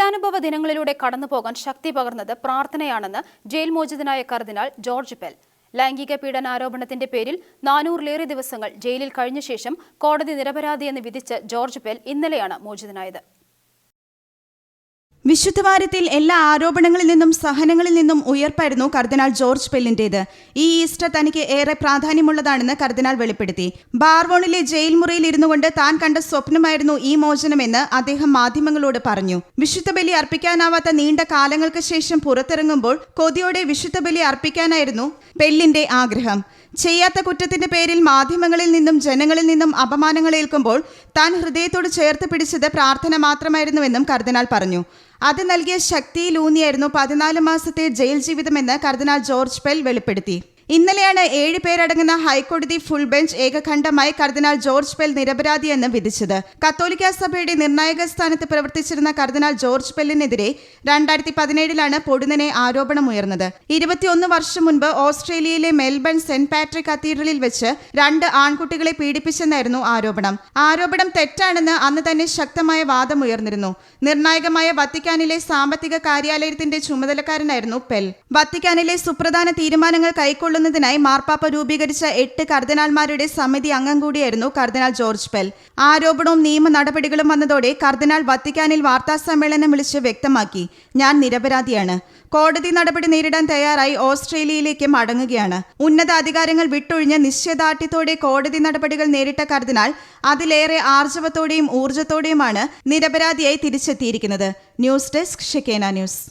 പീഡാനുഭവ ദിനങ്ങളിലൂടെ കടന്നുപോകാൻ ശക്തി പകർന്നത് പ്രാർത്ഥനയാണെന്ന് ജയിൽ മോചിതനായ കർദിനാൾ George Pell. ലൈംഗിക പീഡനാരോപണത്തിന്റെ പേരിൽ 400-ലേറെ ദിവസങ്ങൾ ജയിലിൽ കഴിഞ്ഞ ശേഷം കോടതി നിരപരാധിയെന്ന് വിധിച്ച ജോർജ് പെൽ ഇന്നലെയാണ് മോചിതനായത്. വിശുദ്ധവാരത്തിൽ എല്ലാ ആരോപണങ്ങളിൽ നിന്നും സഹനങ്ങളിൽ നിന്നും ഉയർപ്പായിരുന്നു കർദിനാൾ ജോർജ് പെല്ലിന്റേത്. ഈ ഈസ്റ്റർ തനിക്ക് ഏറെ പ്രാധാന്യമുള്ളതാണെന്ന് കർദിനാൾ വെളിപ്പെടുത്തി. ബാർവോണിലെ ജയിൽ മുറിയിൽ ഇരുന്നു കൊണ്ട് താൻ കണ്ട സ്വപ്നമായിരുന്നു ഈ മോചനമെന്ന് അദ്ദേഹം മാധ്യമങ്ങളോട് പറഞ്ഞു. വിശുദ്ധ ബലി അർപ്പിക്കാനാവാത്ത നീണ്ട കാലങ്ങൾക്ക് ശേഷം പുറത്തിറങ്ങുമ്പോൾ കൊതിയോടെ വിശുദ്ധ ബലി അർപ്പിക്കാനായിരുന്നു പെല്ലിന്റെ ആഗ്രഹം. ചെയ്യാത്ത കുറ്റത്തിന്റെ പേരിൽ മാധ്യമങ്ങളിൽ നിന്നും ജനങ്ങളിൽ നിന്നും അപമാനങ്ങൾ ഏൽക്കുമ്പോൾ താൻ ഹൃദയത്തോട് ചേർത്ത് പിടിച്ചത് പ്രാർത്ഥന മാത്രമായിരുന്നുവെന്നും കർദിനാൾ പറഞ്ഞു. അത് നൽകിയ ശക്തിയിലൂന്നിയായിരുന്നു 14 മാസത്തെ ജയിൽ ജീവിതമെന്ന് കർദിനാൾ ജോർജ് പെൽ വെളിപ്പെടുത്തി. ഇന്നലെയാണ് 7 പേരടങ്ങുന്ന ഹൈക്കോടതി ഫുൾ ബെഞ്ച് ഏകകണ്ഠമായി കർദിനാൾ ജോർജ് പെൽ നിരപരാധിയെന്ന് വിധിച്ചത്. കത്തോലിക്ക സഭയുടെ നിർണായക സ്ഥാനത്ത് പ്രവർത്തിച്ചിരുന്ന കർദിനാൾ ജോർജ് പെല്ലിനെതിരെ 2017 പൊടുന്നനെ ആരോപണമുയർന്നത്. 21 വർഷം മുൻപ് ഓസ്ട്രേലിയയിലെ മെൽബൺ സെന്റ് പാട്രിക് കത്തീഡ്രലിൽ വെച്ച് 2 ആൺകുട്ടികളെ പീഡിപ്പിച്ചെന്നായിരുന്നു ആരോപണം. ആരോപണം തെറ്റാണെന്ന് അന്ന് തന്നെ ശക്തമായ വാദമുയർന്നിരുന്നു. നിർണായകമായ വത്തിക്കാനിലെ സാമ്പത്തിക കാര്യാലയത്തിന്റെ ചുമതലക്കാരനായിരുന്നു പെൽ. വത്തിക്കാനിലെ സുപ്രധാന തീരുമാനങ്ങൾ കൈക്കൊള്ളുന്നതിനായി മാർപ്പാപ്പ രൂപീകരിച്ച 8 കർദിനാൾമാരുടെ സമിതി അംഗം കൂടിയായിരുന്നു കർദിനാൾ ജോർജ് പെൽ. ആരോപണവും നിയമ നടപടികളും വന്നതോടെ കർദിനാൾ വത്തിക്കാനിൽ വാർത്താസമ്മേളനം വിളിച്ച് വ്യക്തമാക്കി, ഞാൻ നിരപരാധിയാണ്. കോടതി നടപടി നേരിടാൻ തയ്യാറായി ഓസ്ട്രേലിയയിലേക്ക് മടങ്ങുകയാണ്. ഉന്നത അധികാരങ്ങൾ വിട്ടൊഴിഞ്ഞ് നിശ്ചയദാർഢ്യത്തോടെ കോടതി നടപടികൾ നേരിട്ട കർദിനാൾ അതിലേറെ ആർജവത്തോടെയും ഊർജ്ജത്തോടെയുമാണ് നിരപരാധിയായി തിരിച്ചെത്തിയിരിക്കുന്നത്. News desk Shekinah news.